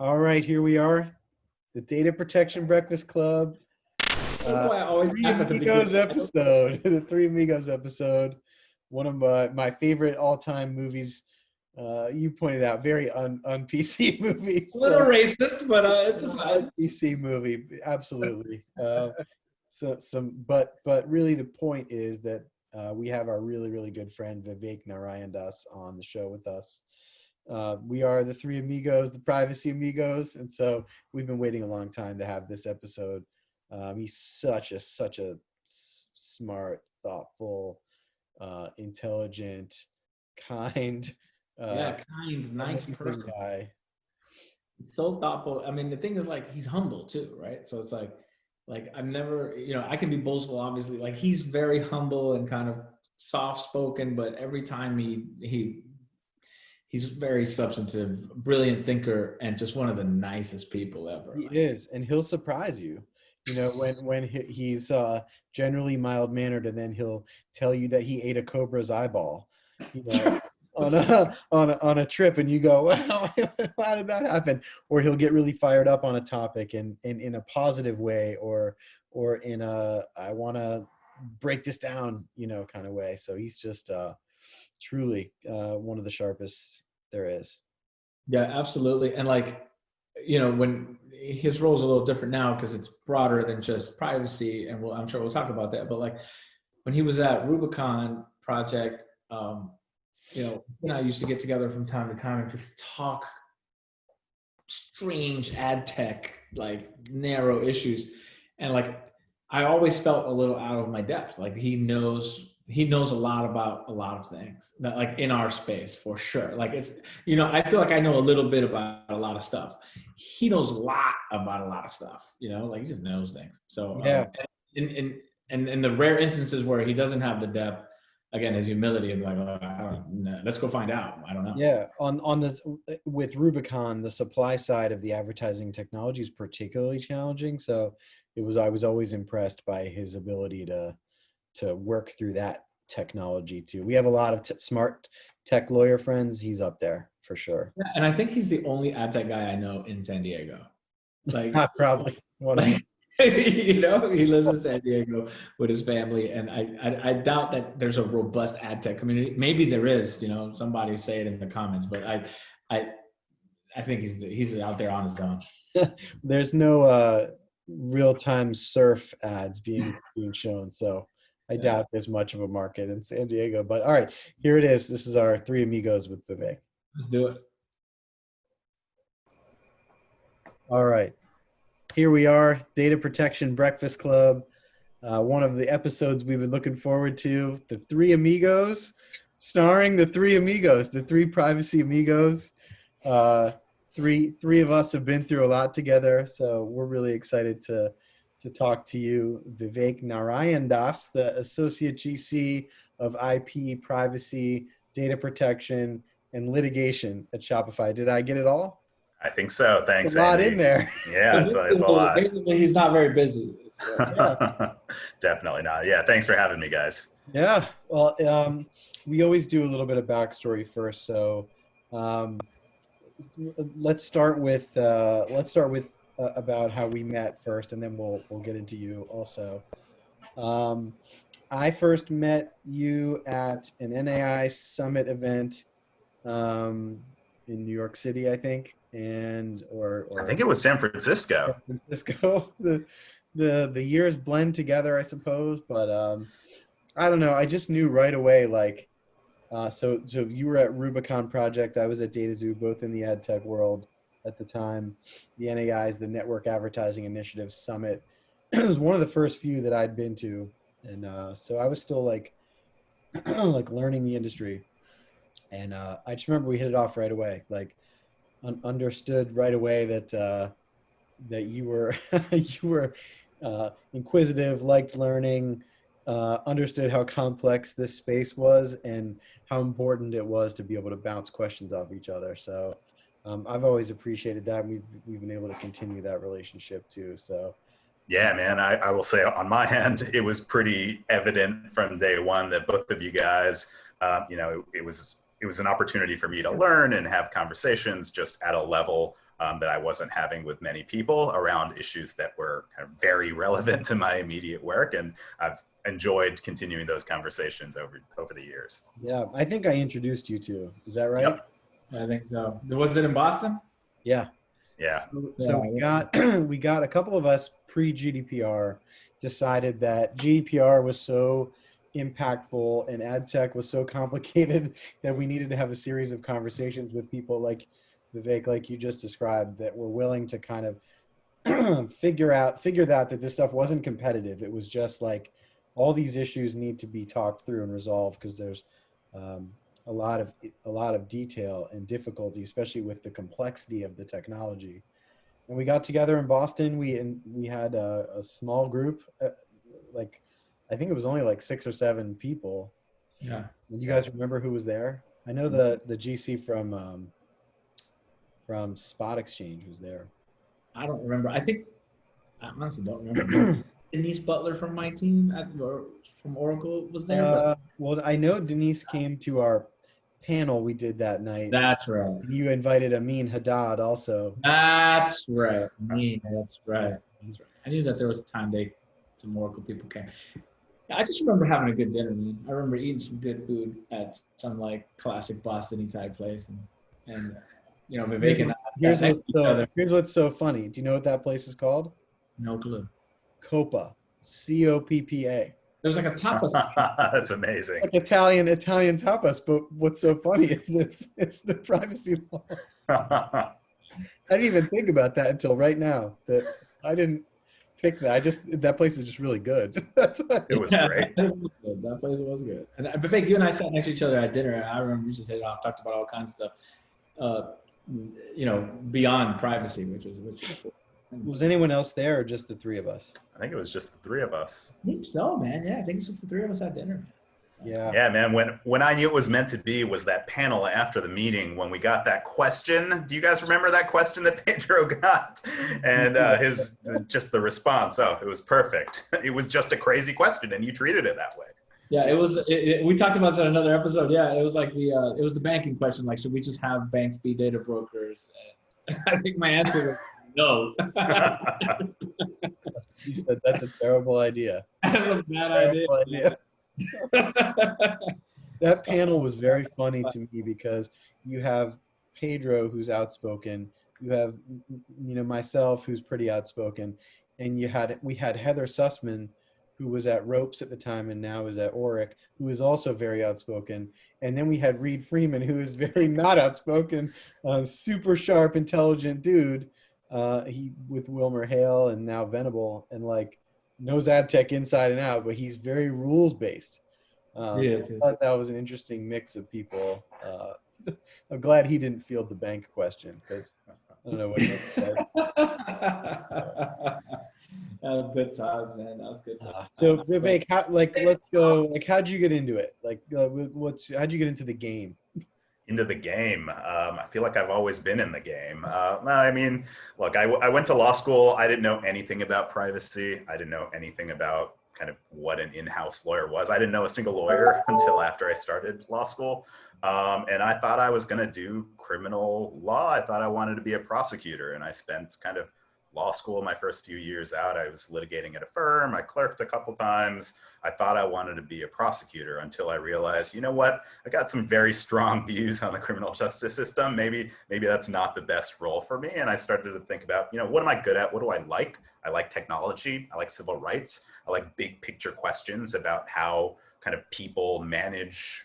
All right, here we are, the Data Protection Breakfast Club. Boy, I always Three laugh at the Amigos beginning. episode, the Three Amigos episode. One of my favorite all-time movies. You pointed out very un-PC movie. A little So racist, but it's a fine. PC movie, absolutely. But really the point is that we have our really good friend Vivek Narayanadas on the show with us. We are the Three Amigos, the Privacy Amigos, and so we've been waiting a long time to have this episode. He's such a smart, thoughtful, intelligent, kind, Kind, nice person. guy. So thoughtful. I mean, the thing is, like, he's humble too, right? So it's like I've never, I can be boastful, obviously. Like, he's very humble and kind of soft-spoken, but every time he's very substantive, brilliant thinker, and just one of the nicest people ever. He is, and he'll surprise you. When he's generally mild-mannered, and then he'll tell you that he ate a cobra's eyeball, on a trip, and you go, wow, how did that happen? Or he'll get really fired up on a topic and in a positive way, or in a I want to break this down, kind of way. So he's just truly one of the sharpest there is. Yeah, absolutely. And when his role is a little different now because it's broader than just privacy, and I'm sure we'll talk about that. But when he was at Rubicon Project, and I used to get together from time to time and just talk strange ad tech, narrow issues. And I always felt a little out of my depth. He knows a lot about a lot of things that in our space, for sure. It's, I feel like I know a little bit about a lot of stuff. He knows a lot about a lot of stuff, he just knows things. So yeah. In the rare instances where he doesn't have the depth, again, his humility and let's go find out. I don't know. Yeah. On this, with Rubicon, the supply side of the advertising technology is particularly challenging. So I was always impressed by his ability to work through that technology too. We have a lot of smart tech lawyer friends. He's up there for sure. Yeah, and I think he's the only ad tech guy I know in San Diego. Probably one of them. He lives in San Diego with his family, and I doubt that there's a robust ad tech community. Maybe there is, somebody say it in the comments, but I think he's out there on his own. There's no real-time surf ads being shown, so I doubt there's much of a market in San Diego. But all right, here it is. This is our Three Amigos with Vivek. Let's do it. All right. Here we are, Data Protection Breakfast Club. One of the episodes we've been looking forward to, the Three Amigos, starring the Three Amigos, the Three Privacy Amigos. Three of us have been through a lot together, so we're really excited to talk to you. Vivek Narayanadas, the Associate GC of IP, Privacy, Data Protection, and Litigation at Shopify. Did I get it all? I think so. Thanks, a lot Andy. in there. Yeah, it's a lot. Basically, he's not very busy. So. Definitely not. Yeah, thanks for having me, guys. Yeah, well, we always do a little bit of backstory first. So let's start with about how we met first, and then we'll get into you also. I first met you at an NAI Summit event in New York City, I think. Or I think it was San Francisco. San Francisco. The years blend together, I suppose, but I don't know. I just knew right away, so you were at Rubicon Project. I was at DataZoo, both in the ad tech world at the time. The NAI's, the Network Advertising Initiative Summit. It was one of the first few that I'd been to, and so I was still learning the industry, and I just remember we hit it off right away. Understood right away that you were you were inquisitive, liked learning, understood how complex this space was and how important it was to be able to bounce questions off each other. So I've always appreciated that. We've been able to continue that relationship too. So yeah, man, I will say on my end, it was pretty evident from day one that both of you guys, it was an opportunity for me to learn and have conversations just at a level that I wasn't having with many people around issues that were kind of very relevant to my immediate work. And I've enjoyed continuing those conversations over the years. Yeah, I think I introduced you to. Is that right? Yep. I think so. Was it in Boston? Yeah. Yeah. So we got we got a couple of us pre-GDPR decided that GDPR was so impactful and ad tech was so complicated that we needed to have a series of conversations with people like Vivek, like you just described, that were willing to kind of figure out that this stuff wasn't competitive. It was just like all these issues need to be talked through and resolved because there's um, a lot of detail and difficulty, especially with the complexity of the technology. And we got together in Boston. We had a small group, like I think it was only like 6 or 7 people. Yeah. And you guys remember who was there? I know the GC from Spot Exchange was there. I don't remember. I honestly don't remember. Denise Butler from my team from Oracle was there. Well, I know Denise came to our panel we did that night. That's right. You invited Amin Haddad also. That's right. That's right. That's right. I knew that there was a time some Oracle people came. I just remember having a good dinner. Man. I remember eating some good food at some like classic Boston type place, and you know, Vivek and I. Here's what's so funny. Do you know what that place is called? No clue. Coppa, COPPA. There was like a tapas. That's amazing. Like Italian tapas, but what's so funny is it's the privacy law. I didn't even think about that until right now. That I didn't pick that. That place is just really good. That's why it was great. That place was good. And Vivek, you and I sat next to each other at dinner. And I remember we just hit it off, talked about all kinds of stuff. You know, beyond privacy, which was cool. Was anyone else there or just the 3 of us? I think it was just the 3 of us. I think so, man. Yeah, I think it's just the 3 of us at dinner. Yeah. Yeah, man. When I knew it was meant to be was that panel after the meeting when we got that question. Do you guys remember that question that Pedro got? And just the response. Oh, it was perfect. It was just a crazy question, and you treated it that way. Yeah, it was. We talked about that in another episode. Yeah, it was like it was the banking question. Like, should we just have banks be data brokers? I think my answer was no. You said that's a terrible idea. That's a bad idea. That panel was very funny to me because you have Pedro, who's outspoken. You have, myself, who's pretty outspoken, and we had Heather Sussman, who was at Ropes at the time and now is at Oric, who is also very outspoken. And then we had Reed Freeman, who is very not outspoken, super sharp, intelligent dude. He with Wilmer Hale and now Venable, and like knows ad tech inside and out, but he's very rules based. I thought that was an interesting mix of people. I'm glad he didn't field the bank question because I don't know what he said. That was good times, man. That was good times. So Vivek, let's go. Like, how'd you get into it? Like, how'd you get into the game? Into the game. I feel like I've always been in the game. I mean, look, I went to law school. I didn't know anything about privacy. I didn't know anything about kind of what an in-house lawyer was. I didn't know a single lawyer until after I started law school. And I thought I was going to do criminal law. I thought I wanted to be a prosecutor. And I spent kind of law school my first few years out. I was litigating at a firm. I clerked a couple times. I thought I wanted to be a prosecutor until I realized, you know what, I got some very strong views on the criminal justice system. Maybe that's not the best role for me. And I started to think about, what am I good at? What do I like? I like technology. I like civil rights. I like big picture questions about how kind of people manage,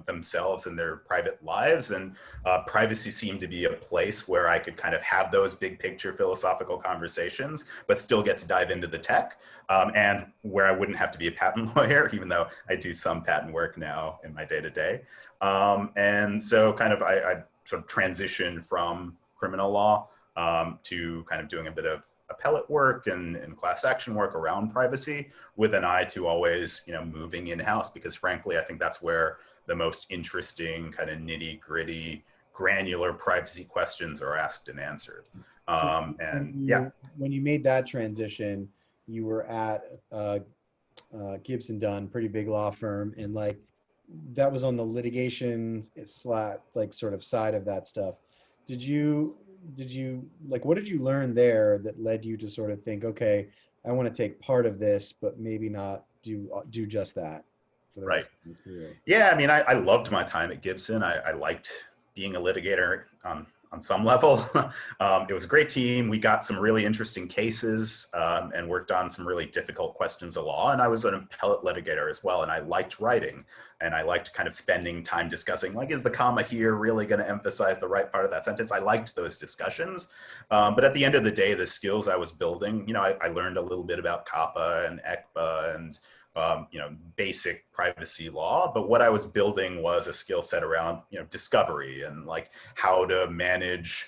themselves and their private lives. And privacy seemed to be a place where I could kind of have those big picture philosophical conversations, but still get to dive into the tech, and where I wouldn't have to be a patent lawyer, even though I do some patent work now in my day to day. And so kind of I sort of transitioned from criminal law to kind of doing a bit of appellate work and class action work around privacy, with an eye to always, moving in-house, because frankly, I think that's where the most interesting kind of nitty gritty, granular privacy questions are asked and answered. When you made that transition, you were at Gibson Dunn, pretty big law firm, and like that was on the litigation sort of side of that stuff. Did you what did you learn there that led you to sort of think, okay, I want to take part of this, but maybe not do just that for the Right. rest of my career? Yeah, I mean, I loved my time at Gibson. I liked being a litigator on some level. It was a great team. We got some really interesting cases and worked on some really difficult questions of law. And I was an appellate litigator as well. And I liked writing, and I liked kind of spending time discussing, like, is the comma here really going to emphasize the right part of that sentence? I liked those discussions. But at the end of the day, the skills I was building, I learned a little bit about COPPA and ECPA and basic privacy law, but what I was building was a skill set around, discovery and like how to manage,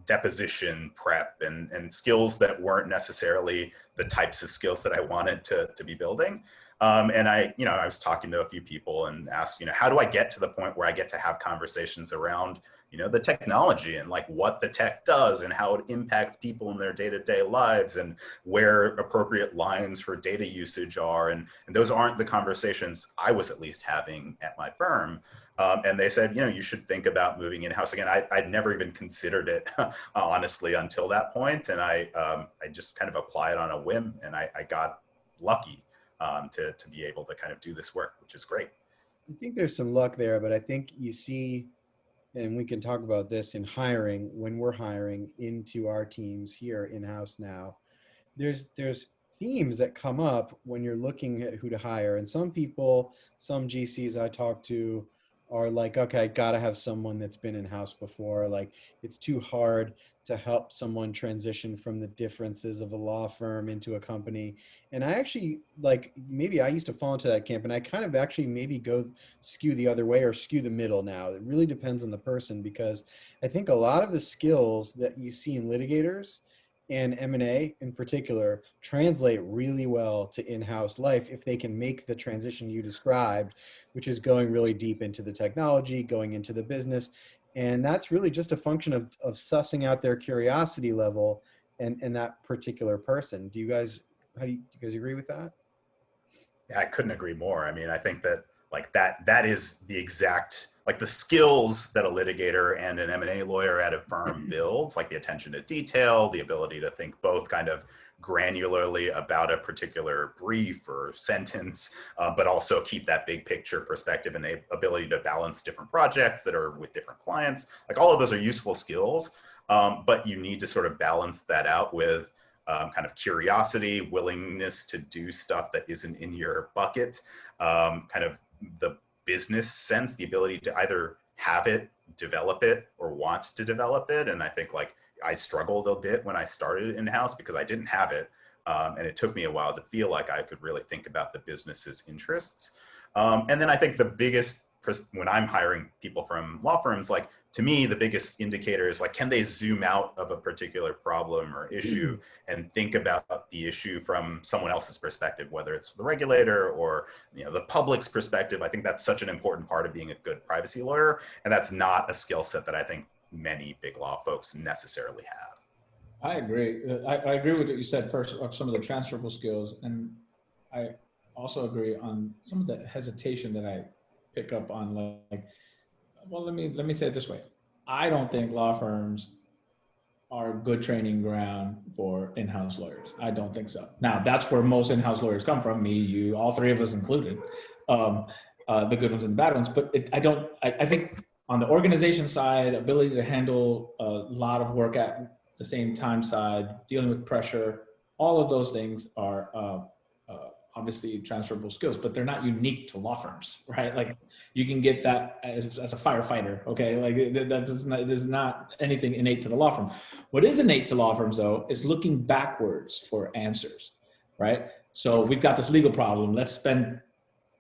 deposition prep and skills that weren't necessarily the types of skills that I wanted to be building. And I was talking to a few people and asked, how do I get to the point where I get to have conversations around, the technology and like what the tech does and how it impacts people in their day-to-day lives and where appropriate lines for data usage are. And those aren't the conversations I was at least having at my firm. And they said, you should think about moving in-house again. I'd never even considered it, honestly, until that point. And I just kind of applied on a whim, and I got lucky to be able to kind of do this work, which is great. I think there's some luck there, but I think you see, and we can talk about this in hiring, when we're hiring into our teams here in-house now, there's themes that come up when you're looking at who to hire. And some people, some GCs I talk to are like, okay, I gotta have someone that's been in-house before. Like, it's too hard to help someone transition from the differences of a law firm into a company. And I actually, like, maybe I used to fall into that camp, and I kind of actually maybe go skew the other way or skew the middle now. It really depends on the person, because I think a lot of the skills that you see in litigators and M&A in particular translate really well to in-house life if they can make the transition you described, which is going really deep into the technology, going into the business. And that's really just a function of sussing out their curiosity level and that particular person. Do you guys agree with that? Yeah, I couldn't agree more. I mean, I think that like that is the exact, like the skills that a litigator and an M&A lawyer at a firm builds, like the attention to detail, the ability to think both kind of granularly about a particular brief or sentence, but also keep that big picture perspective and the ability to balance different projects that are with different clients. Like all of those are useful skills, but you need to sort of balance that out with kind of curiosity, willingness to do stuff that isn't in your bucket, kind of the business sense, the ability to either have it, develop it, or want to develop it. And I think like I struggled a bit when I started in-house because I didn't have it. And it took me a while to feel like I could really think about the business's interests. And then I think the biggest, when I'm hiring people from law firms, like to me, the biggest indicator is like, can they zoom out of a particular problem or issue and think about the issue from someone else's perspective, whether it's the regulator or the public's perspective. I think that's such an important part of being a good privacy lawyer. And that's not a skill set that I think many big law folks necessarily have. I agree. I agree with what you said first of some of the transferable skills. And I also agree on some of the hesitation that I pick up on, like, well, let me say it this way. I don't think law firms are a good training ground for in-house lawyers. I don't think so. Now, that's where most in-house lawyers come from, me, you, all three of us included, the good ones and the bad ones. But I think on the organization side, ability to handle a lot of work at the same time side, dealing with pressure, all of those things are obviously transferable skills, but they're not unique to law firms, right? Like you can get that as a firefighter, okay? Like that is not anything innate to the law firm. What is innate to law firms though, is looking backwards for answers, right? So we've got this legal problem. Let's spend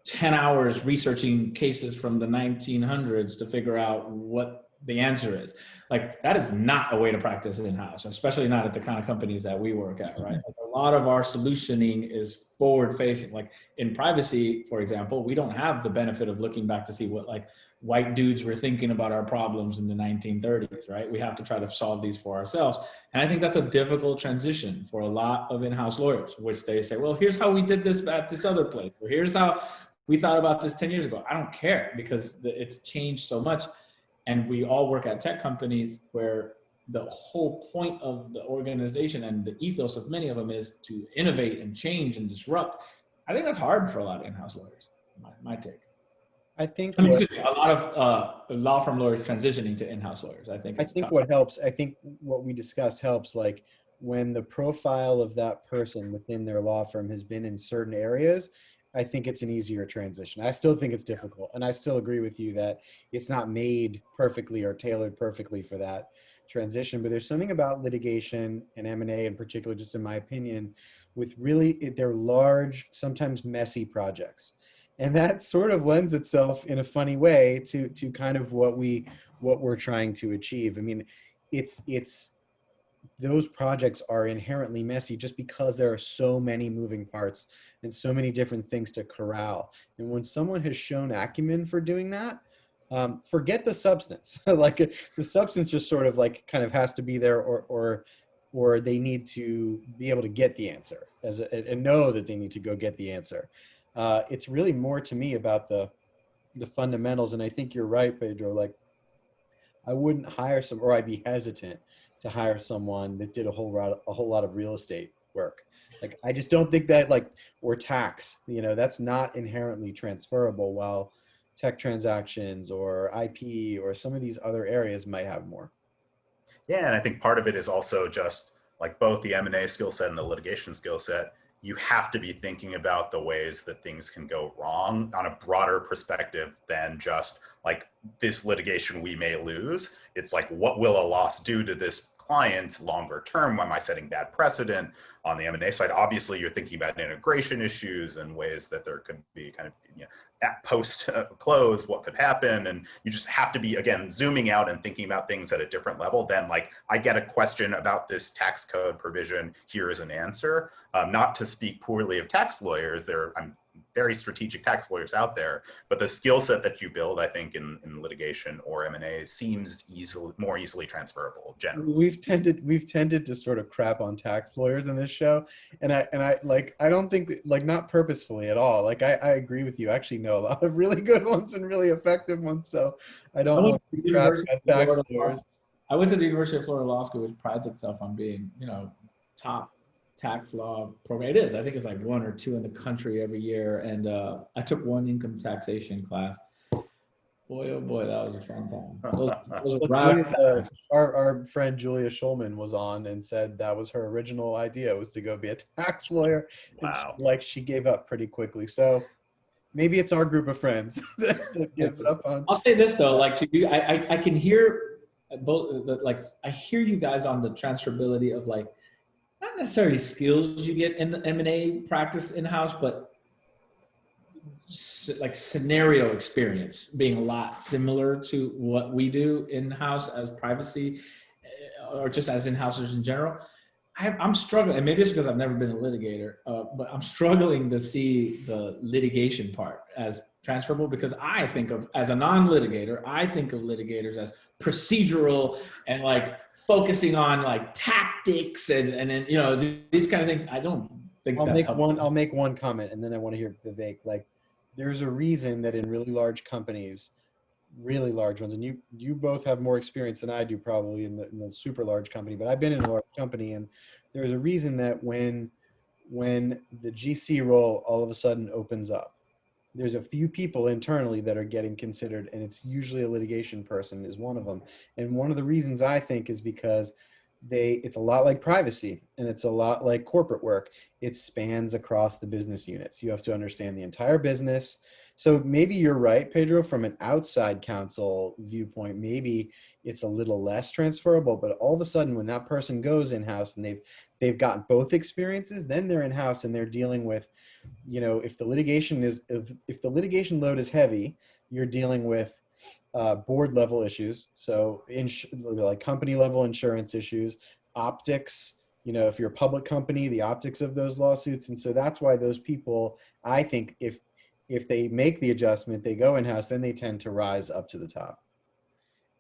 10 hours researching cases from the 1900s to figure out what the answer is. Like that is not a way to practice in-house, especially not at the kind of companies that we work at, right? Like a lot of our solutioning is forward facing. Like in privacy, for example, we don't have the benefit of looking back to see what like white dudes were thinking about our problems in the 1930s, right? We have to try to solve these for ourselves. And I think that's a difficult transition for a lot of in-house lawyers, which they say, well, here's how we did this at this other place, or here's how we thought about this 10 years ago. I don't care because it's changed so much. And we all work at tech companies where the whole point of the organization and the ethos of many of them is to innovate and change and disrupt. I think that's hard for a lot of in-house lawyers, my take. I think I mean, what excuse me, a lot of law firm lawyers transitioning to in-house lawyers. I think I it's think tough. what helps, I think what we discussed helps, like when the profile of that person within their law firm has been in certain areas, I think it's an easier transition. I still think it's difficult. And I still agree with you that it's not made perfectly or tailored perfectly for that transition. But there's something about litigation and M&A in particular, just in my opinion, with really, they're large, sometimes messy projects. And that sort of lends itself in a funny way to kind of what we're trying to achieve. I mean, it's those projects are inherently messy just because there are so many moving parts and so many different things to corral. And when someone has shown acumen for doing that, forget the substance. Like the substance just sort of like kind of has to be there, or they need to be able to get the answer and know that they need to go get the answer. It's really more to me about the fundamentals. And I think you're right, Pedro. Like I wouldn't hire or I'd be hesitant to hire someone that did a whole lot of real estate work. Like I just don't think that, like, or tax, that's not inherently transferable, while tech transactions or IP or some of these other areas might have more. Yeah, and I think part of it is also just like both the M&A skill set and the litigation skill set. You have to be thinking about the ways that things can go wrong on a broader perspective than just like this litigation we may lose. It's like, what will a loss do to this client longer term? Am I setting bad precedent? On the M&A side, obviously you're thinking about integration issues and ways that there could be kind of, at post close, what could happen. And you just have to be, again, zooming out and thinking about things at a different level than like, I get a question about this tax code provision, here is an answer. Not to speak poorly of tax lawyers, I'm very strategic tax lawyers out there, but the skill set that you build, I think, in litigation or M&A seems more easily transferable generally. We've tended to sort of crap on tax lawyers in this show, and I don't think, like, not purposefully at all. Like I agree with you. I actually know a lot of really good ones and really effective ones, so I don't want to crap on tax lawyers. I went to the University of Florida Law School, which prides itself on being, top tax law program. It is. I think it's like 1 or 2 in the country every year. And I took one income taxation class. Boy, oh boy, that was a fun time. Our friend Julia Schulman was on and said that was her original idea, was to go be a tax lawyer. Wow. She gave up pretty quickly. So maybe it's our group of friends that gives up on. I'll say this though, like to you, I can hear both, like I hear you guys on the transferability of like, not necessarily skills you get in the M&A practice in-house, but like scenario experience being a lot similar to what we do in-house as privacy or just as in-housers in general. I'm struggling, and maybe it's because I've never been a litigator, but I'm struggling to see the litigation part as transferable, because I think of, as a non-litigator, I think of litigators as procedural and like focusing on like tactics and then, these kind of things. I don't think I'll make one comment, and then I want to hear Vivek. Like, there's a reason that in really large companies, really large ones, and you both have more experience than I do probably in the super large company, but I've been in a large company, and there's a reason that when the GC role all of a sudden opens up, there's a few people internally that are getting considered, and it's usually a litigation person is one of them. And one of the reasons I think is because it's a lot like privacy, and it's a lot like corporate work. It spans across the business units. You have to understand the entire business. So maybe you're right, Pedro, from an outside counsel viewpoint, maybe it's a little less transferable, but all of a sudden when that person goes in-house and they've gotten both experiences, then they're in-house and they're dealing with, if the litigation load is heavy, you're dealing with board level issues. So like company level insurance issues, optics, if you're a public company, the optics of those lawsuits. And so that's why those people, I think if they make the adjustment, they go in-house, then they tend to rise up to the top.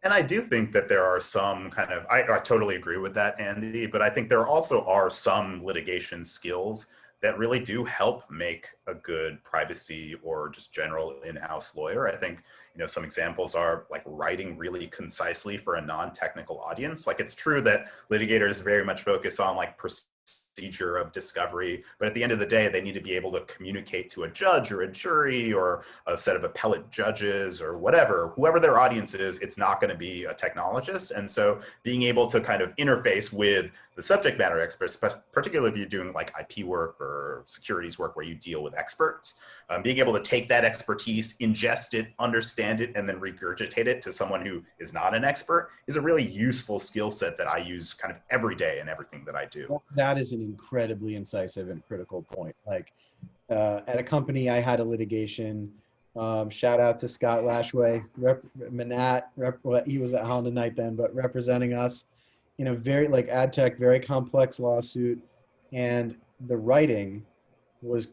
And I do think that there are some I totally agree with that, Andy, but I think there also are some litigation skills that really do help make a good privacy or just general in-house lawyer. I think, some examples are like writing really concisely for a non-technical audience. Like, it's true that litigators very much focus on like procedure of discovery, but at the end of the day, they need to be able to communicate to a judge or a jury or a set of appellate judges or whoever their audience is. It's not going to be a technologist. And so being able to kind of interface with the subject matter experts, particularly if you're doing like IP work or securities work where you deal with experts, being able to take that expertise, ingest it, understand it, and then regurgitate it to someone who is not an expert is a really useful skill set that I use kind of every day in everything that I do. That is an incredibly incisive and critical point. Like at a company, I had a litigation. Shout out to Scott Lashway, he was at Holland and Knight then, but representing us in a very like ad tech, very complex lawsuit, and the writing was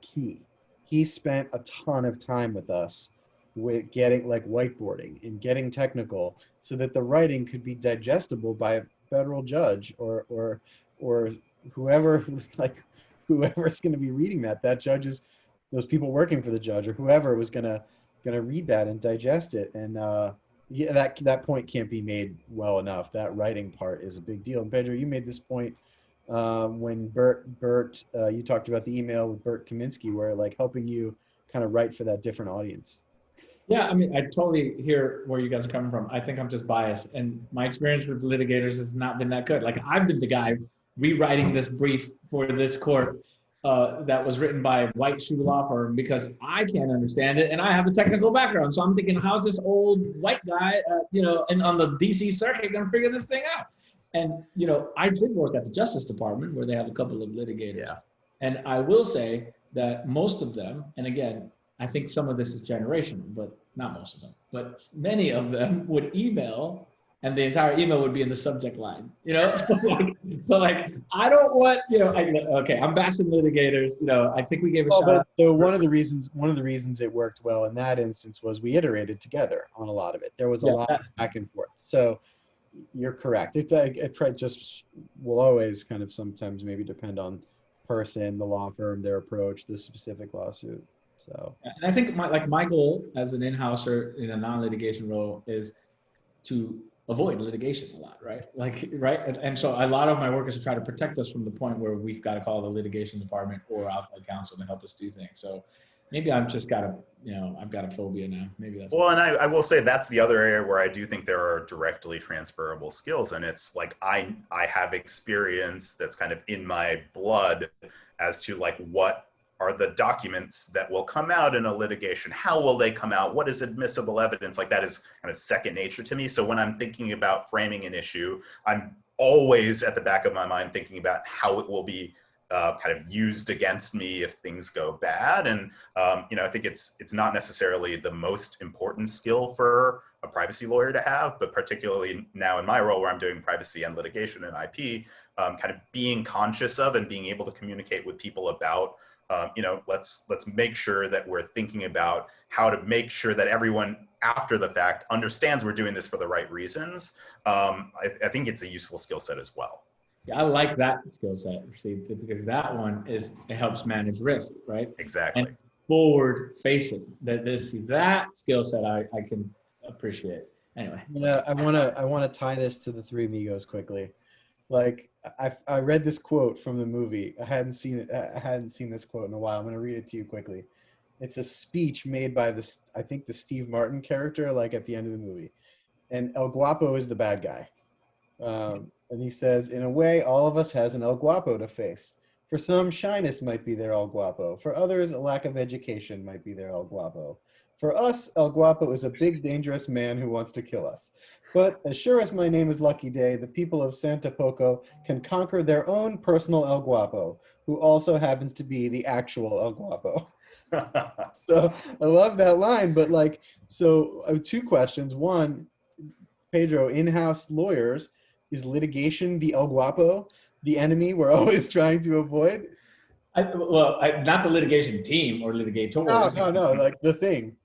key. He spent a ton of time with us with getting like whiteboarding and getting technical so that the writing could be digestible by a federal judge or whoever, like whoever's going to be reading that judge those people working for the judge or whoever was going to read that and digest it. And yeah, that point can't be made well enough. That writing part is a big deal. And Pedro, you made this point when Bert, you talked about the email with Bert Kaminsky, where like helping you kind of write for that different audience. Yeah, I mean, I totally hear where you guys are coming from. I think I'm just biased, and my experience with litigators has not been that good. Like, I've been the guy rewriting this brief for this court that was written by a white shoe law firm because I can't understand it and I have a technical background. So I'm thinking, how's this old white guy, and on the DC circuit going to figure this thing out? And, I did work at the Justice Department where they have a couple of litigators. Yeah. And I will say that most of them, and again, I think some of this is generational, but not most of them, but many of them would email and the entire email would be in the subject line, So I don't want, okay, I'm bashing litigators, I think we gave a shout out. So one of the reasons it worked well in that instance was we iterated together on a lot of it. There was a lot of back and forth. So you're correct. It just will always kind of sometimes maybe depend on person, the law firm, their approach, the specific lawsuit. So, and I think my goal as an in-houser in a non-litigation role is to avoid litigation a lot, right? And so a lot of my work is to try to protect us from the point where we've got to call the litigation department or outside counsel to help us do things. So maybe I've just got I've got a phobia now. Maybe that's well, and I will say that's the other area where I do think there are directly transferable skills, and it's like I have experience that's kind of in my blood as to like what are the documents that will come out in a litigation? How will they come out? What is admissible evidence? Like, that is kind of second nature to me. So when I'm thinking about framing an issue, I'm always at the back of my mind thinking about how it will be kind of used against me if things go bad. And, I think it's not necessarily the most important skill for a privacy lawyer to have, but particularly now in my role where I'm doing privacy and litigation and IP, kind of being conscious of and being able to communicate with people about let's make sure that we're thinking about how to make sure that everyone after the fact understands we're doing this for the right reasons. I think it's a useful skill set as well. Yeah, I like that skill set, Steve, because that one it helps manage risk, right? Exactly. And forward facing. That skill set I can appreciate. Anyway. I want to tie this to the Three Amigos quickly. Like, I read this quote from the movie. I hadn't seen this quote in a while. I'm going to read it to you quickly. It's a speech made by the Steve Martin character, like at the end of the movie. And El Guapo is the bad guy. And he says, in a way, all of us has an El Guapo to face. For some, shyness might be their El Guapo. For others, a lack of education might be their El Guapo. For us, El Guapo is a big, dangerous man who wants to kill us. But as sure as my name is Lucky Day, the people of Santa Poco can conquer their own personal El Guapo, who also happens to be the actual El Guapo. So I love that line, but two questions. One, Pedro, in-house lawyers, is litigation the El Guapo, the enemy we're always trying to avoid? Not the litigation team or litigators. No, like the thing.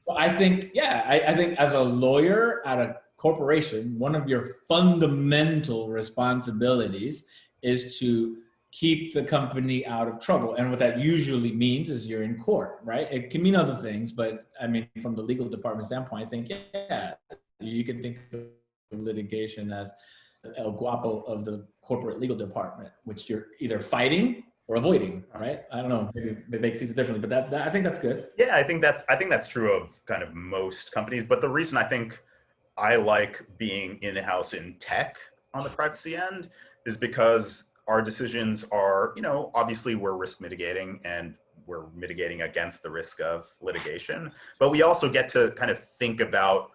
Well, I think as a lawyer at a corporation, one of your fundamental responsibilities is to keep the company out of trouble. And what that usually means is you're in court, right? It can mean other things, but I mean, from the legal department standpoint, I think, yeah, you can think of litigation as El Guapo of the corporate legal department, which you're either fighting or avoiding, right? I don't know, maybe Vivek sees it differently, but that I think that's good. Yeah, I think that's true of kind of most companies. But the reason I think I like being in-house in tech on the privacy end is because our decisions are, obviously we're risk mitigating and we're mitigating against the risk of litigation, but we also get to kind of think about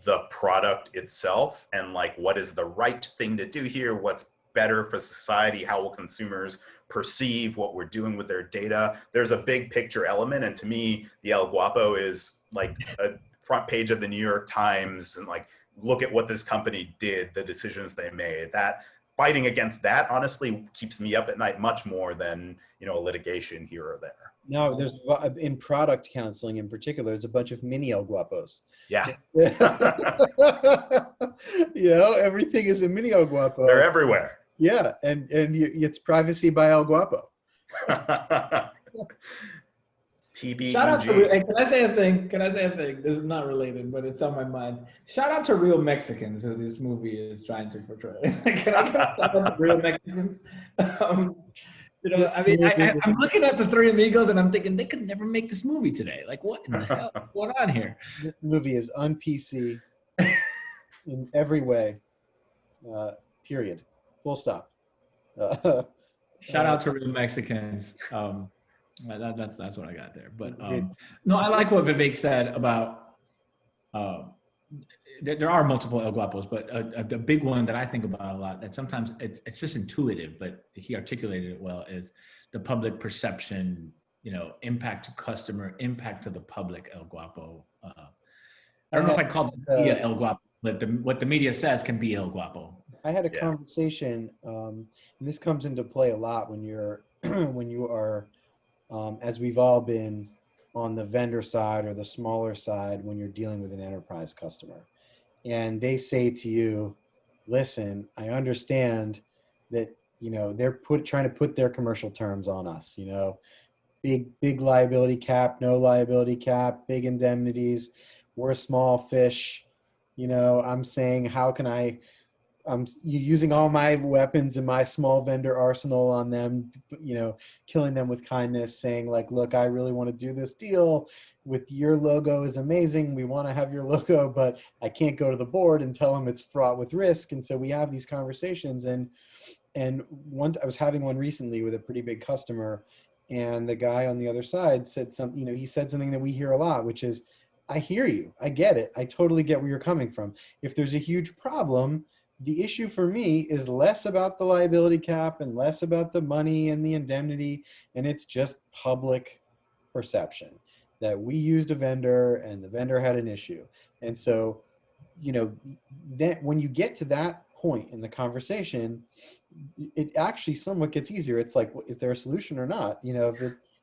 the product itself and like, what is the right thing to do here? What's better for society? How will consumers perceive what we're doing with their data? There's a big picture element. And to me, the El Guapo is like a front page of the New York Times and like, look at what this company did, the decisions they made. That fighting against that honestly keeps me up at night much more than, a litigation here or there. No, there's in product counseling in particular, there's a bunch of mini El Guapos. Yeah. Everything is a mini El Guapo. They're everywhere. Yeah, and it's privacy by El Guapo. PBEG. Shout out to, hey, can I say a thing? This is not related, but it's on my mind. Shout out to real Mexicans who this movie is trying to portray. Can I shout out to real Mexicans? I'm looking at the Three Amigos and I'm thinking they could never make this movie today. Like, what in the hell is going on here? This movie is un-PC in every way. Period. Full stop. Shout out to real Mexicans. That's what I got there. But no, I like what Vivek said about there are multiple El Guapos, but the big one that I think about a lot that sometimes it's just intuitive, but he articulated it well, is the public perception, impact to customer, impact to the public El Guapo. I don't know if I call the media El Guapo, but what the media says can be El Guapo. I had a conversation, and this comes into play a lot when you are, as we've all been on the vendor side or the smaller side when you're dealing with an enterprise customer. And they say to you, listen, I understand that, they're trying to put their commercial terms on us, big liability cap, no liability cap, big indemnities. We're a small fish. I'm saying, how can I'm using all my weapons and my small vendor arsenal on them, killing them with kindness, saying like, look, I really want to do this deal with your logo is amazing. We want to have your logo, but I can't go to the board and tell them it's fraught with risk. And so we have these conversations. And I was having one recently with a pretty big customer, and the guy on the other side said something, he said something that we hear a lot, which is, I hear you. I get it. I totally get where you're coming from. If there's a huge problem, the issue for me is less about the liability cap and less about the money and the indemnity, and it's just public perception that we used a vendor and the vendor had an issue. And so, then when you get to that point in the conversation, it actually somewhat gets easier. It's like, is there a solution or not?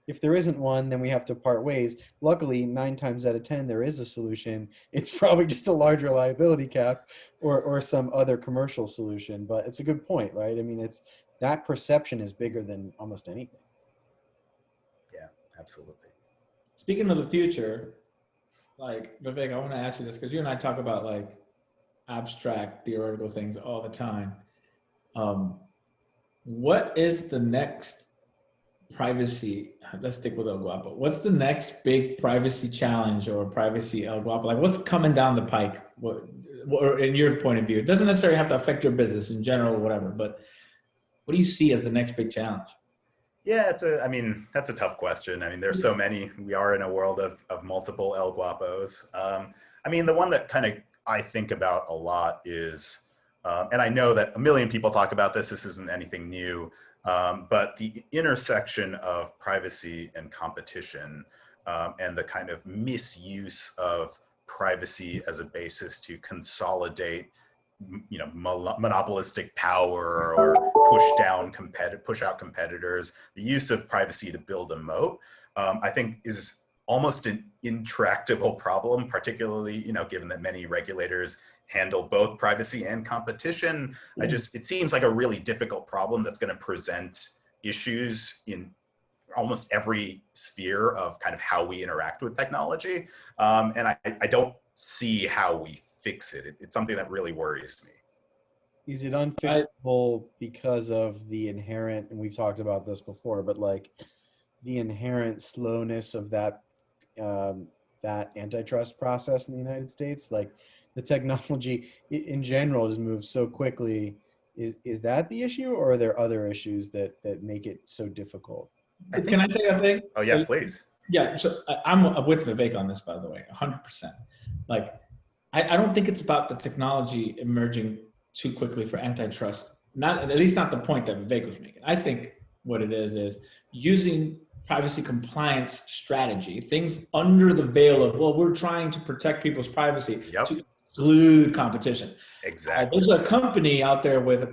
If there isn't one, then we have to part ways. Luckily, 9 times out of 10, there is a solution. It's probably just a larger liability cap or some other commercial solution. But it's a good point, right? I mean, that perception is bigger than almost anything. Yeah, absolutely. Speaking of the future, like, Vivek, I want to ask you this because you and I talk about like abstract theoretical things all the time. What is the next privacy? Let's stick with El Guapo. What's the next big privacy challenge or privacy El Guapo? Like, what's coming down the pike? What in your point of view? It doesn't necessarily have to affect your business in general or whatever, but what do you see as the next big challenge? Yeah, that's a tough question. I mean, there's so many. We are in a world of multiple El Guapos. The one that kind of I think about a lot is, and I know that a million people talk about this. This isn't anything new. But the intersection of privacy and competition, and the kind of misuse of privacy as a basis to consolidate, monopolistic power or push out competitors, the use of privacy to build a moat, I think is almost an intractable problem, particularly, given that many regulators handle both privacy and competition. It seems like a really difficult problem that's going to present issues in almost every sphere of kind of how we interact with technology. And I don't see how we fix it. It's something that really worries me. Is it unfixable because of the inherent, and we've talked about this before, but like the inherent slowness of that that antitrust process in the United States? Like the technology in general just moves so quickly. Is that the issue, or are there other issues that make it so difficult? Can I say a thing? Oh yeah, please. Yeah, so I'm with Vivek on this, by the way, 100%. Like, I don't think it's about the technology emerging too quickly for antitrust. Not, at least not the point that Vivek was making. I think what it is using privacy compliance strategy, things under the veil of, well, we're trying to protect people's privacy to exclude competition. Exactly. There's a company out there with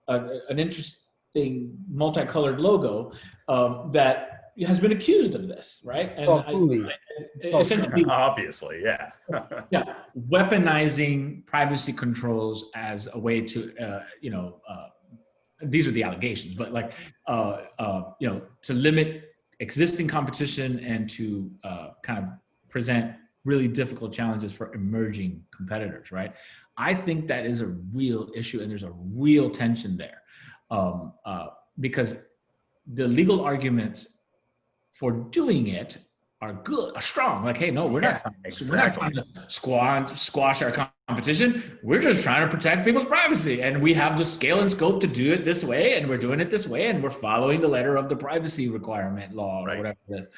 an interesting multicolored logo that has been accused of this, right? And essentially, obviously, yeah. yeah, weaponizing privacy controls as a way to, these are the allegations, but like, to limit existing competition and to kind of present really difficult challenges for emerging competitors, right? I think that is a real issue, and there's a real tension there, because the legal arguments for doing it are good, are strong. Like, hey, no, we're not trying to squash our competition. We're just trying to protect people's privacy, and we have the scale and scope to do it this way, and we're doing it this way, and we're following the letter of the privacy requirement law or whatever it is.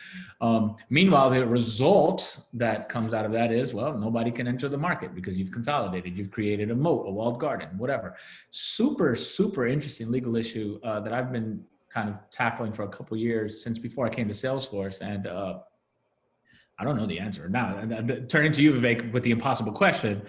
Meanwhile, the result that comes out of that is, well, nobody can enter the market because you've consolidated, you've created a moat, a walled garden, whatever. Super, super interesting legal issue that I've been kind of tackling for a couple of years since before I came to Salesforce, and I don't know the answer. Now, turning to you, Vivek, with the impossible question,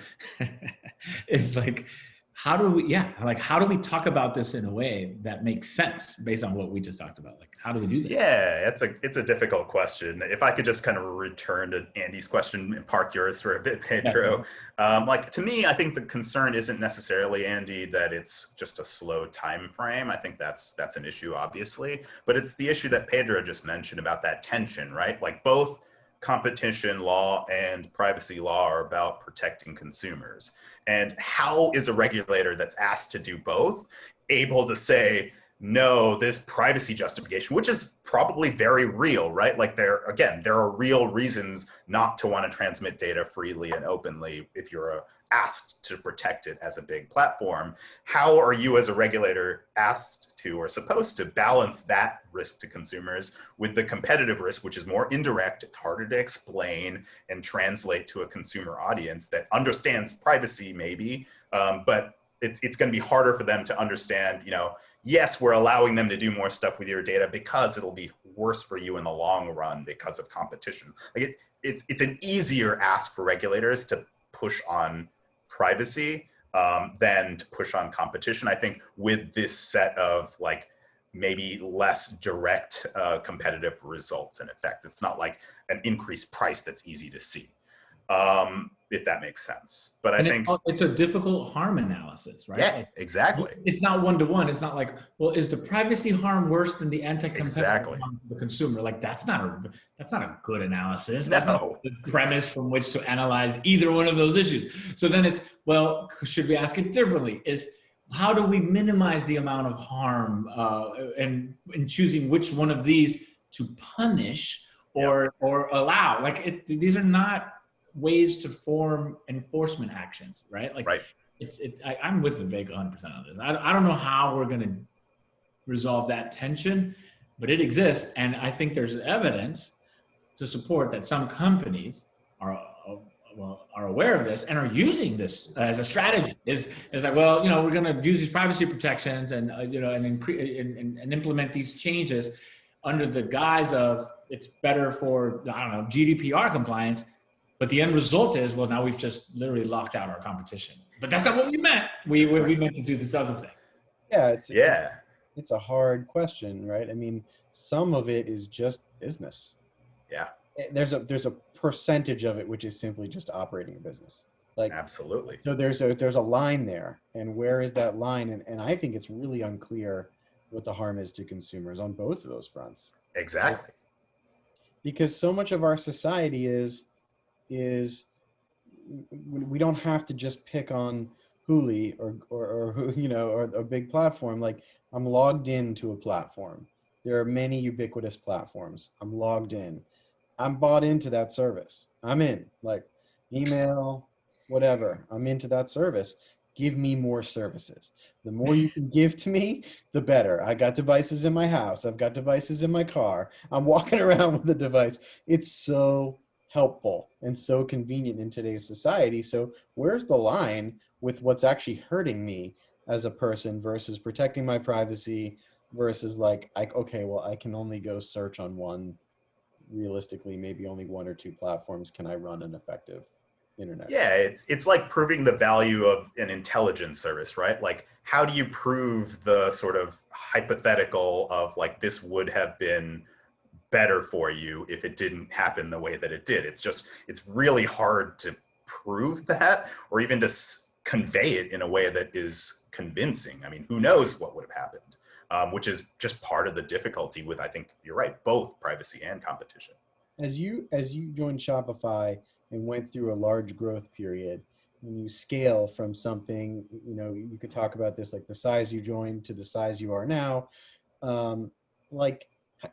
is like, how do we talk about this in a way that makes sense based on what we just talked about? Like, how do we do that? Yeah, it's a difficult question. If I could just kind of return to Andy's question and park yours for a bit, Pedro. Like, to me, I think the concern isn't necessarily, Andy, that it's just a slow time frame. I think that's an issue, obviously, but it's the issue that Pedro just mentioned about that tension, right? Like, both competition law and privacy law are about protecting consumers. And how is a regulator that's asked to do both able to say, no, this privacy justification, which is probably very real, right? Like there are real reasons not to want to transmit data freely and openly if you're asked to protect it as a big platform. How are you as a regulator asked to or supposed to balance that risk to consumers with the competitive risk, which is more indirect, it's harder to explain and translate to a consumer audience that understands privacy maybe, but it's going to be harder for them to understand, yes, we're allowing them to do more stuff with your data because it'll be worse for you in the long run because of competition. Like it's an easier ask for regulators to push on privacy than to push on competition. I think with this set of like maybe less direct competitive results in effect. It's not like an increased price that's easy to see. If that makes sense. But I think it's a difficult harm analysis, right? Yeah, exactly. It's not one-to-one. It's not like, well, is the privacy harm worse than the anti-competitive harm to the consumer? Like that's not a good analysis. That's not the premise from which to analyze either one of those issues. So then it's, well, should we ask it differently? Is how do we minimize the amount of harm and in choosing which one of these to punish or allow? Like these are not ways to form enforcement actions, right? Like, I'm with Vivek 100% on this. I don't know how we're going to resolve that tension, but it exists, and I think there's evidence to support that some companies are aware of this and are using this as a strategy. Is like, well, we're going to use these privacy protections and and implement these changes under the guise of it's better for GDPR compliance. But the end result is, well, now we've just literally locked out our competition. But that's not what we meant. We meant to do this other thing. Yeah, it's a hard question, right? I mean, some of it is just business. Yeah. There's a percentage of it which is simply just operating a business. Like absolutely. So there's a line there, and where is that line? And I think it's really unclear what the harm is to consumers on both of those fronts. Exactly. Because so much of our society is we don't have to just pick on Hooli or you know, or a big platform. Like, I'm logged into a platform. There are many ubiquitous platforms. I'm logged in. I'm bought into that service. I'm in, like, email, whatever. I'm into that service. Give me more services. The more you can give to me, the better. I got devices in my house. I've got devices in my car. I'm walking around with a device. It's so helpful and so convenient in today's society. So where's the line with what's actually hurting me as a person versus protecting my privacy versus like, okay, well, I can only go search on one, realistically, maybe only one or two platforms can I run an effective internet. Yeah, it's like proving the value of an intelligence service, right? Like, how do you prove the sort of hypothetical of like, this would have been better for you if it didn't happen the way that it did? It's really hard to prove that, or even to convey it in a way that is convincing. I mean, who knows what would have happened, which is just part of the difficulty with, I think you're right, both privacy and competition. As you joined Shopify and went through a large growth period, and you scale from something, you know, you could talk about this, like the size you joined to the size you are now, like,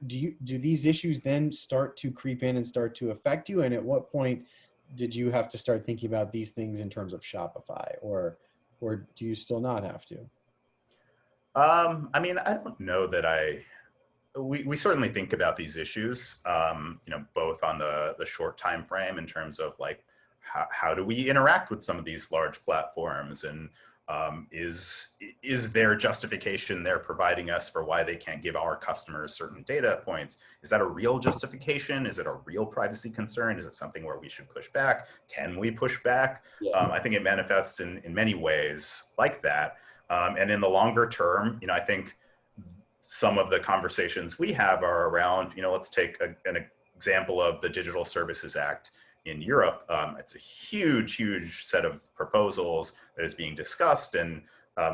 do these issues then start to creep in and start to affect you? And at what point did you have to start thinking about these things in terms of Shopify, or do you still not have to? I mean, I don't know that we certainly think about these issues, you know, both on the short time frame in terms of like, how do we interact with some of these large platforms, and is there justification they're providing us for why they can't give our customers certain data points? Is that a real justification? Is it a real privacy concern? Is it something where we should push back? Can we push back? Yeah. I think it manifests in many ways like that. And in the longer term, you know, I think some of the conversations we have are around, you know, let's take an example of the Digital Services Act in Europe. It's a huge set of proposals that is being discussed, and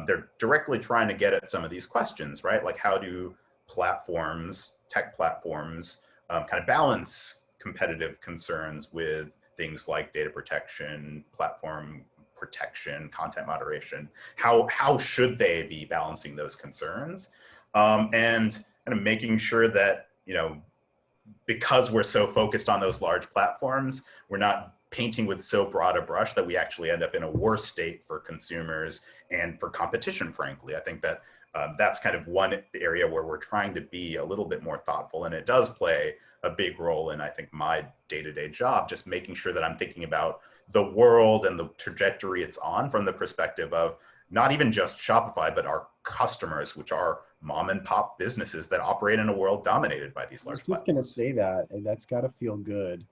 they're directly trying to get at some of these questions, right? Like, how do tech platforms, kind of balance competitive concerns with things like data protection, platform protection, content moderation? How should they be balancing those concerns? And kind of making sure that, you know, because we're so focused on those large platforms, we're not painting with so broad a brush that we actually end up in a worse state for consumers and for competition, frankly. I think that that's kind of one area where we're trying to be a little bit more thoughtful. And it does play a big role in, I think, my day-to-day job, just making sure that I'm thinking about the world and the trajectory it's on from the perspective of not even just Shopify, but our customers, which are mom and pop businesses that operate in a world dominated by these large platforms. I was just going to say that, and that's got to feel good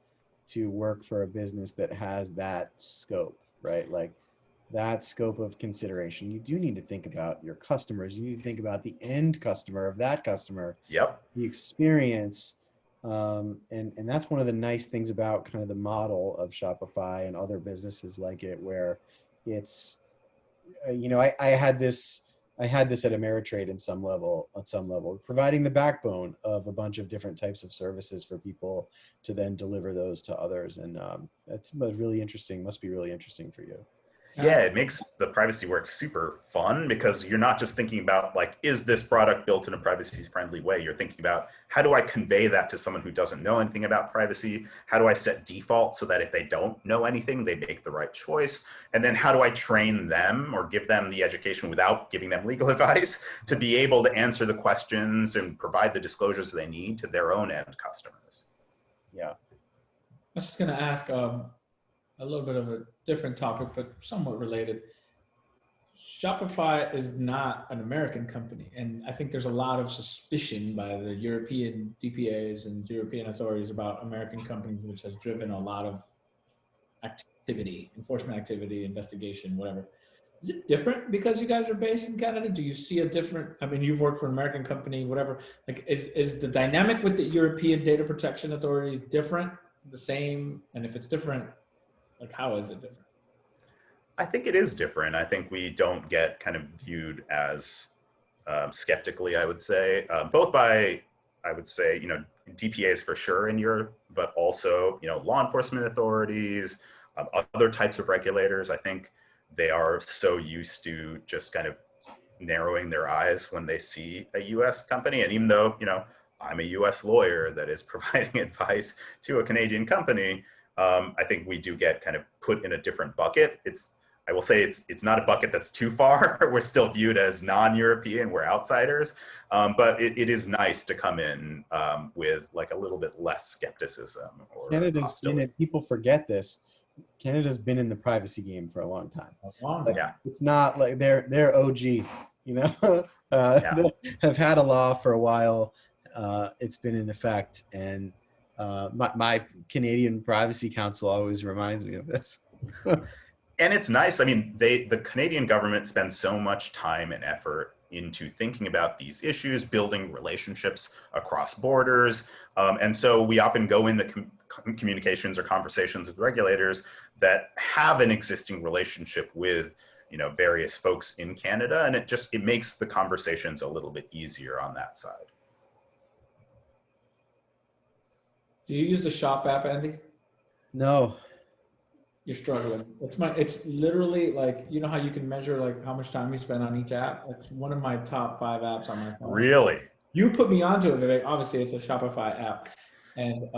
to work for a business that has that scope, right? Like, that scope of consideration. You do need to think about your customers. You need to think about the end customer of that customer. Yep. The experience. And that's one of the nice things about kind of the model of Shopify and other businesses like it, where it's, you know, I had this at Ameritrade on some level, providing the backbone of a bunch of different types of services for people to then deliver those to others. And that's really interesting. Must be really interesting for you. Yeah, it makes the privacy work super fun, because you're not just thinking about like, is this product built in a privacy friendly way? You're thinking about, how do I convey that to someone who doesn't know anything about privacy? How do I set defaults so that if they don't know anything, they make the right choice? And then how do I train them or give them the education without giving them legal advice to be able to answer the questions and provide the disclosures they need to their own end customers? Yeah. I was just going to ask a little bit of a different topic, but somewhat related. Shopify is not an American company. And I think there's a lot of suspicion by the European DPAs and European authorities about American companies, which has driven a lot of activity, enforcement activity, investigation, whatever. Is it different because you guys are based in Canada? Do you see a different, I mean, you've worked for an American company, whatever. Like, is the dynamic with the European data protection authorities different, the same? And if it's different, like, how is it different? I think it is different. I think we don't get kind of viewed as skeptically, I would say, both by, I would say, DPAs for sure in Europe, but also, law enforcement authorities, other types of regulators. I think they are so used to just kind of narrowing their eyes when they see a US company. And even though, I'm a US lawyer that is providing advice to a Canadian company, I think we do get kind of put in a different bucket. I will say it's not a bucket that's too far. We're still viewed as non-European, we're outsiders, but it is nice to come in with like a little bit less skepticism or hostility. People forget this. Canada's been in the privacy game for a long time. Yeah. It's not like they're OG, Yeah. They have had a law for a while. It's been in effect, and my Canadian Privacy Council always reminds me of this. And it's nice. I mean, the Canadian government spends so much time and effort into thinking about these issues, building relationships across borders. And so we often go in the communications or conversations with regulators that have an existing relationship with, various folks in Canada. And it makes the conversations a little bit easier on that side. Do you use the Shop app, Andy? No. You're struggling. It's literally like, how you can measure like how much time you spend on each app? It's one of my top 5 apps on my phone. Really? You put me onto it, Vivek. Obviously, it's a Shopify app. And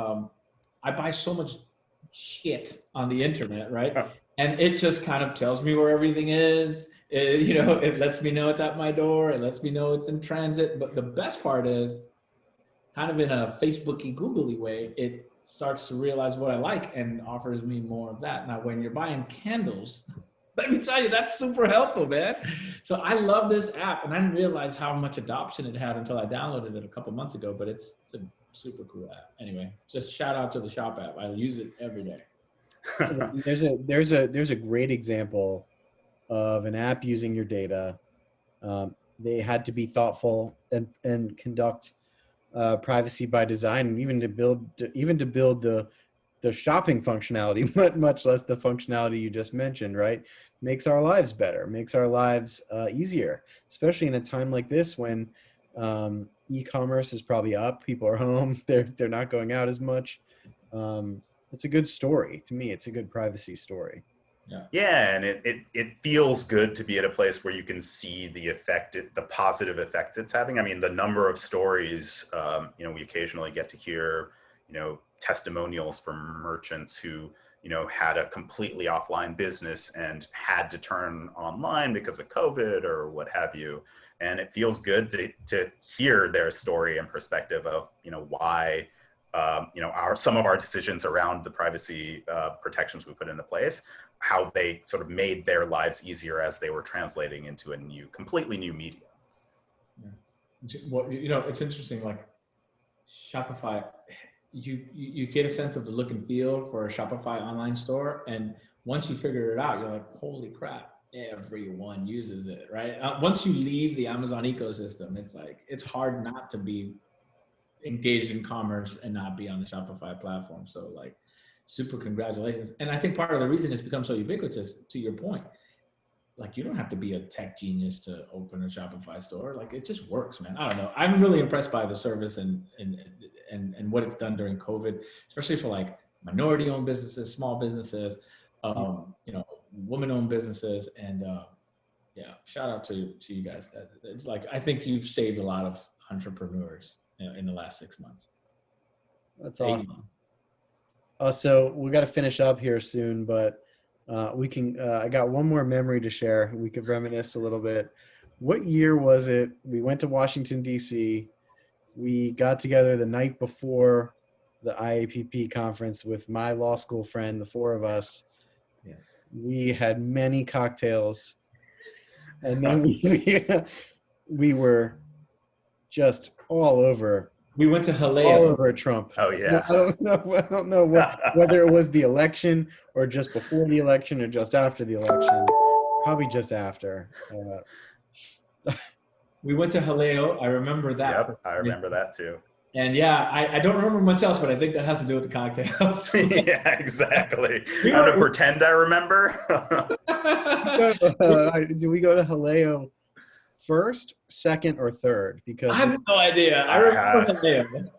I buy so much shit on the internet, right? And it just kind of tells me where everything is. It lets me know it's at my door. It lets me know it's in transit. But the best part is, kind of in a Facebooky, googly way, it starts to realize what I like and offers me more of that. Now, when you're buying candles, let me tell you, that's super helpful, man. So I love this app, and I didn't realize how much adoption it had until I downloaded it a couple months ago, but it's a super cool app. Anyway, just shout out to the Shop app. I use it every day. There's a great example of an app using your data. They had to be thoughtful and conduct privacy by design, even to build the shopping functionality, much less the functionality you just mentioned, right? Makes our lives better, makes our lives easier, especially in a time like this when e-commerce is probably up, people are home, they're not going out as much. It's a good story. To me, it's a good privacy story. Yeah, and it feels good to be at a place where you can see the positive effect it's having. I mean, the number of stories, we occasionally get to hear, testimonials from merchants who, had a completely offline business and had to turn online because of COVID or what have you. And it feels good to hear their story and perspective of, why, some of our decisions around the privacy protections we put into place, how they sort of made their lives easier as they were translating into a completely new medium. Yeah. Well, it's interesting, like Shopify, you get a sense of the look and feel for a Shopify online store. And once you figure it out, you're like, holy crap, everyone uses it, right? Once you leave the Amazon ecosystem, it's like, it's hard not to be engaged in commerce and not be on the Shopify platform. So like, super congratulations. And I think part of the reason it's become so ubiquitous, to your point, like you don't have to be a tech genius to open a Shopify store. Like it just works, man. I don't know. I'm really impressed by the service and what it's done during COVID, especially for like minority owned businesses, small businesses, woman owned businesses. And shout out to you guys. It's like, I think you've saved a lot of entrepreneurs in the last 6 months. That's awesome. So we got to finish up here soon, but we can. I got one more memory to share. We could reminisce a little bit. What year was it? We went to Washington, D.C. We got together the night before the IAPP conference with my law school friend, the 4 of us. Yes. We had many cocktails, and then we were just all over. We went to Haleo. All over Trump. Oh yeah. I don't know whether it was the election or just before the election or just after the election. Probably just after. We went to Haleo. I remember that. Yep, I remember that too. And yeah, I don't remember much else, but I think that has to do with the cocktails. Yeah, exactly. I'm going to pretend I remember. Did we go to Haleo first, second, or third? Because I have no idea. I remember him.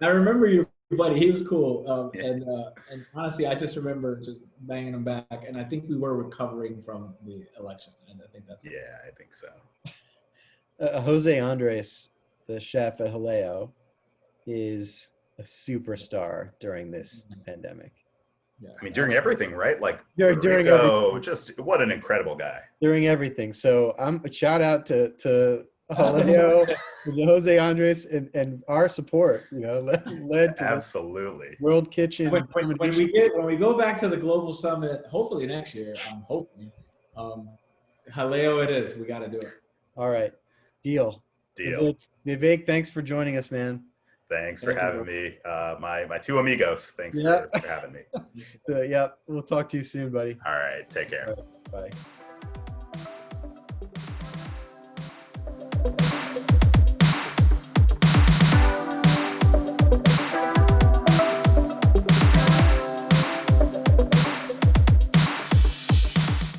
I remember your buddy. He was cool. And honestly, I just remember just banging him back. And I think we were recovering from the election. And I think that's I think so. Jose Andres, the chef at Jaleo, is a superstar during this pandemic. Yeah. I mean, during everything, right? Like During Rico, everything. just what an incredible guy. During everything. So I'm a shout out to Jaleo, Jose Andres, and our support. Led to Absolutely. this World Kitchen. When we go back to the global summit, hopefully next year, I'm hoping. Jaleo, it is. We got to do it. All right, deal. Vivek, thanks for joining us, man. Thanks for having me. My two amigos. Thanks for having me. Yep. We'll talk to you soon, buddy. All right. Take care. All right, bye.